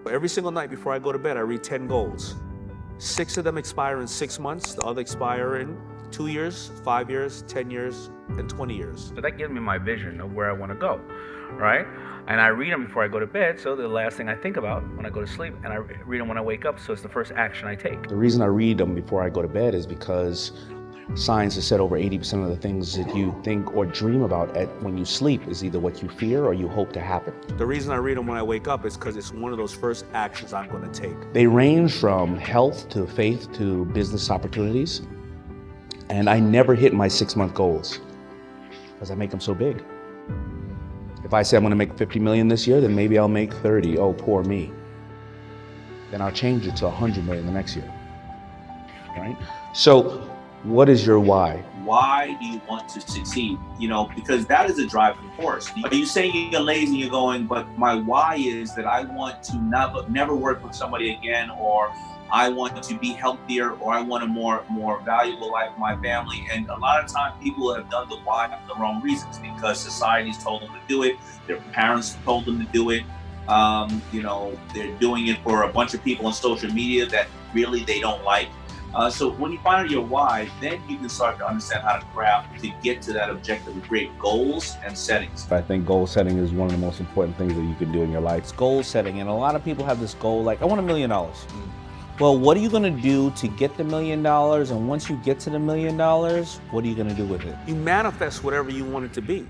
Every single night before I go to bed, I read 10 goals. 6 of them expire in 6 months, the other expire in 2 years, 5 years, 10 years, and 20 years. So that gives me my vision of where I want to go, right? And I read them before I go to bed, so the last thing I think about when I go to sleep, and I read them when I wake up, so it's the first action I take. The reason I read them before I go to bed is because science has said over 80% of the things that you think or dream about when you sleep is either what you fear or you hope to happen. The reason I read them when I wake up is because it's one of those first actions I'm going to take. They range from health to faith to business opportunities. And I never hit my 6-month goals because I make them so big. If I say I'm going to make 50 million this year, then maybe I'll make 30. Oh, poor me. Then I'll change it to 100 million the next year. Right? So what is your why? Why do you want to succeed? Because that is a driving force. Are you saying you're lazy and you're going, but my why is that I want to never work with somebody again, or I want to be healthier, or I want a more valuable life for my family. And a lot of times people have done the why for the wrong reasons, because society's told them to do it, their parents told them to do it. They're doing it for a bunch of people on social media that really they don't like. So when you find out your why, then you can start to understand how to craft to get to that objective with great goals and settings. I think goal setting is one of the most important things that you can do in your life. It's goal setting, and a lot of people have this goal like, I want $1 million. Well, what are you going to do to get the $1 million? And once you get to the $1 million, what are you going to do with it? You manifest whatever you want it to be.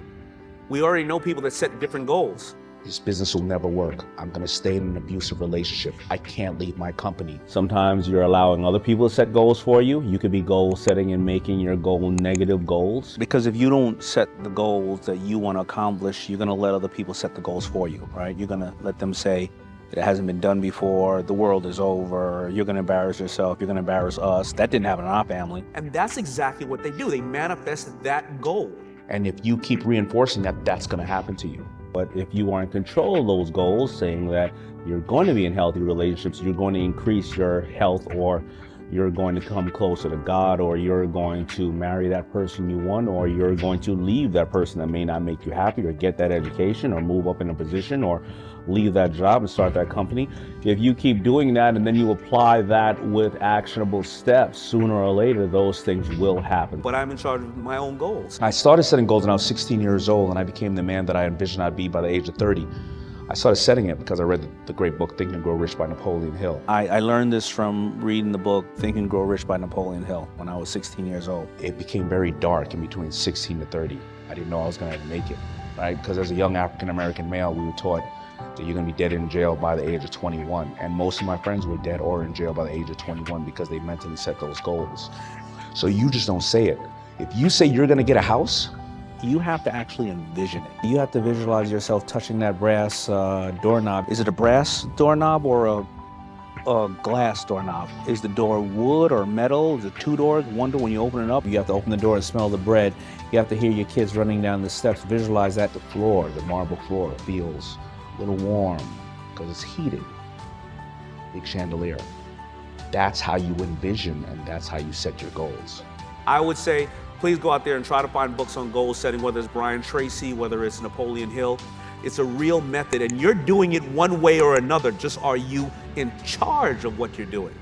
We already know people that set different goals. This business will never work. I'm going to stay in an abusive relationship. I can't leave my company. Sometimes you're allowing other people to set goals for you. You could be goal setting and making your goal negative goals. Because if you don't set the goals that you want to accomplish, you're going to let other people set the goals for you, right? You're going to let them say, it hasn't been done before, the world is over, you're going to embarrass yourself, you're going to embarrass us. That didn't happen in our family. And that's exactly what they do. They manifest that goal. And if you keep reinforcing that, that's going to happen to you. But if you are in control of those goals, saying that you're going to be in healthy relationships, you're going to increase your health, or you're going to come closer to God, or you're going to marry that person you want, or you're going to leave that person that may not make you happy, or get that education, or move up in a position, or leave that job and start that company. If you keep doing that and then you apply that with actionable steps, sooner or later, those things will happen. But I'm in charge of my own goals. I started setting goals when I was 16 years old, and I became the man that I envisioned I'd be by the age of 30. I started setting it because I read the great book, Think and Grow Rich by Napoleon Hill. I learned this from reading the book, Think and Grow Rich by Napoleon Hill, when I was 16 years old. It became very dark in between 16 to 30. I didn't know I was going to make it, right? Because as a young African-American male, we were taught that you're going to be dead in jail by the age of 21. And most of my friends were dead or in jail by the age of 21 because they mentally set those goals. So you just don't say it. If you say you're going to get a house, you have to actually envision it. You have to visualize yourself touching that brass doorknob. Is it a brass doorknob or a glass doorknob? Is the door wood or metal? Is it 2 doors, 1 door? When you open it up, you have to open the door and smell the bread. You have to hear your kids running down the steps. Visualize that. The floor, the marble floor, feels a little warm because it's heated. Big chandelier. That's how you envision, and that's how you set your goals. I would say, please go out there and try to find books on goal setting, whether it's Brian Tracy, whether it's Napoleon Hill. It's a real method, and you're doing it one way or another. Just are you in charge of what you're doing?